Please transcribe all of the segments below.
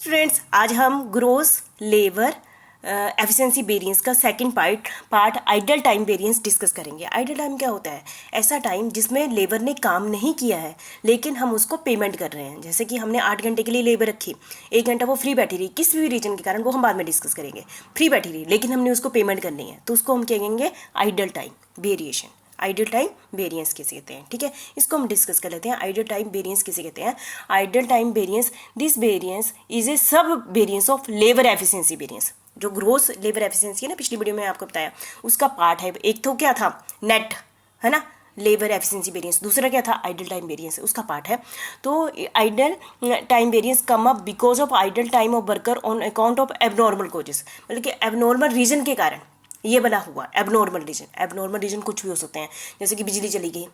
Students, आज हम gross labour efficiency variance का second part idle time variance discuss करेंगे। आइडल टाइम क्या होता है? ऐसा टाइम जिसमें लेबर ने काम नहीं किया है लेकिन हम उसको पेमेंट कर रहे हैं। जैसे कि हमने 8 घंटे के लिए लेबर रखी, 1 घंटा वो फ्री बैठी रही, किसी भी रीजन के कारण, वो हम बाद में डिस्कस करेंगे। फ्री बैठी रही लेकिन हमने उसको पेमेंट करनी है, तो उसको हम क्या कहेंगे? Idol time variation. Idol time variance किसे कहते हैं? ठीक है, इसको हम डिस्कस कर लेते हैं। आइडल टाइम वेरिएंस किसे कहते हैं? Idle time variance, this variance is a sub variance of labour efficiency variance. जो ग्रोस लेबर एफिशिएंसी है ना, पिछली वीडियो में आपको बताया, उसका पार्ट है। एक तो क्या था? नेट, है ना, लेबर एफिशिएंसी वेरिएंस। दूसरा क्या था? आइडल टाइम वेरिएंस, उसका पार्ट है। तो idle time variance come up because of idle time of worker on account of abnormal causes, मतलब कि एबनॉर्मल रीजन के कारण ये बना हुआ। एबनॉर्मल रीजन कुछ भी हो सकते हैं, जैसे कि बिजली चली गई,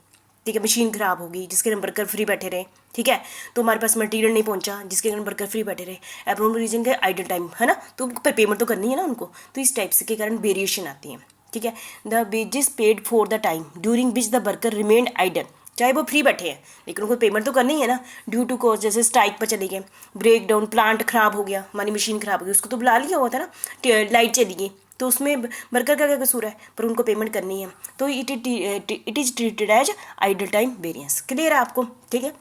ठीक है, मशीन खराब होगी जिसके कारण वर्कर फ्री बैठे रहे, ठीक है, तो हमारे पास मटेरियल नहीं पहुंचा जिसके कारण वर्कर फ्री बैठे रहे। एबनॉर्मल रीजन का आइडल टाइम, है ना, तो पेमेंट तो करनी है ना उनको, तो इस टाइप से के कारण वेरिएशन आती है। ठीक है, the wages paid for the time during which the worker remained idle, चाहे वो फ्री बैठे हैं लेकिन उनको पेमेंट तो करनी है ना। ड्यू टू कॉज, जैसे स्ट्राइक पर चले गए, ब्रेक डाउन, प्लांट खराब हो गया, हमारी मशीन खराब हो गई, उसको तो बुला लिया हुआ था ना, लाइट चली गई, तो उसमें वर्कर का क्या कसूर है, पर उनको पेमेंट करनी है, तो it is treated as idle time variance. Clear है आपको? ठीक है,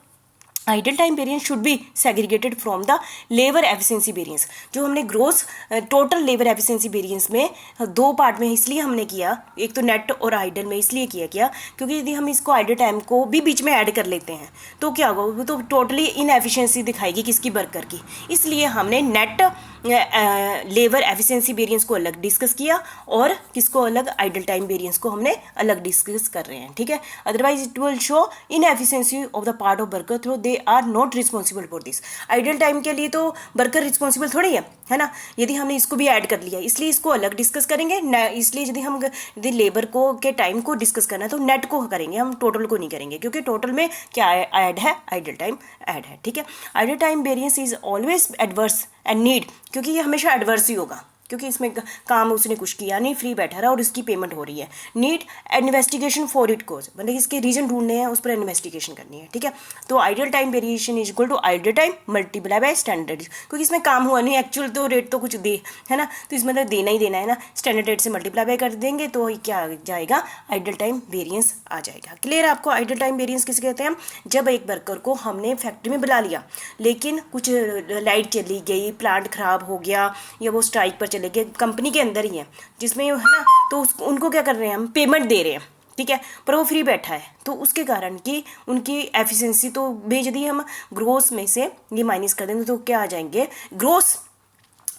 idle time variance should be segregated from the labour efficiency variance. जो हमने gross total labour efficiency variance में दो पार्ट में इसलिए हमने किया, एक तो नेट और आइडल में इसलिए किया क्योंकि यदि हम इसको आइडल टाइम को भी बीच में ऐड कर लेते हैं तो क्या होगा, वो तो टोटली इनएफिशिएंसी दिखाएगी किसकी? वर्कर की। इसलिए हमने नेट लेबर एफिशिएंसी वेरिएंस को अलग डिस्कस किया और किसको अलग? आइडल टाइम वेरिएंस को हमने अलग डिस्कस कर रहे हैं। ठीक है, otherwise it will show inefficiency of the part of worker through they are not responsible for this. Idle time के लिए तो वर्कर रिस्पॉन्सिबल थोड़ी है ना, यदि हमने इसको भी ऐड कर लिया, इसलिए इसको अलग डिस्कस करेंगे। इसलिए यदि लेबर को के टाइम को डिस्कस करना है तो नेट को करेंगे, हम टोटल को नहीं करेंगे, क्योंकि टोटल में क्या ऐड है? आइडल टाइम ऐड है। ठीक है, idle time variance is always adverse and need, क्योंकि ये हमेशा एडवर्स ही होगा, क्योंकि इसमें काम उसने कुछ किया नहीं, फ्री बैठा रहा और इसकी पेमेंट हो रही है। नीड इन्वेस्टिगेशन फॉर इट कोज, मतलब इसके रीजन ढूंढने हैं, उस पर इन्वेस्टिगेशन करनी है। ठीक है, तो idle time variation is equal to idle time multiply by standard, क्योंकि इसमें काम हुआ नहीं, एक्चुअल तो रेट तो कुछ दे, है ना, तो इसमें तो देना ही देना है ना, स्टैंडर्ड रेट से मल्टीप्लाई बाय कर देंगे तो क्या आ जाएगा? आइडल टाइम वेरिएंस आ जाएगा। क्लियर है आपको? आइडल टाइम वेरिएंस किसे कहते हैं? जब एक वर्कर को हमने फैक्ट्री में बुला लिया लेकिन कुछ लाइट चली गई, प्लांट खराब हो गया, या वो स्ट्राइक पर चले गए, कंपनी के अंदर ही है जिसमें, है ना, तो उनको क्या कर रहे हैं? हम पेमेंट दे रहे हैं, ठीक है, पर वो फ्री बैठा है, तो उसके कारण कि उनकी एफिशिएंसी तो यदि हम ग्रोस में से ये माइनस कर देंगे तो क्या आ जाएंगे? ग्रोस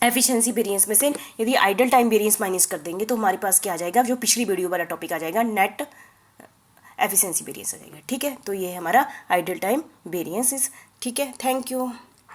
एफिशिएंसी वेरिएंस में से यदि आइडल टाइम वेरिएंस माइनस कर देंगे तो हमारे पास क्या आ जाएगा? जो पिछली वीडियो वाला टॉपिक आ जाएगा, नेट एफिशिएंसी वेरिएंस आ जाएगा। ठीक है, तो ये हमारा आइडल टाइम वेरिएंस इज। ठीक है, थैंक यू।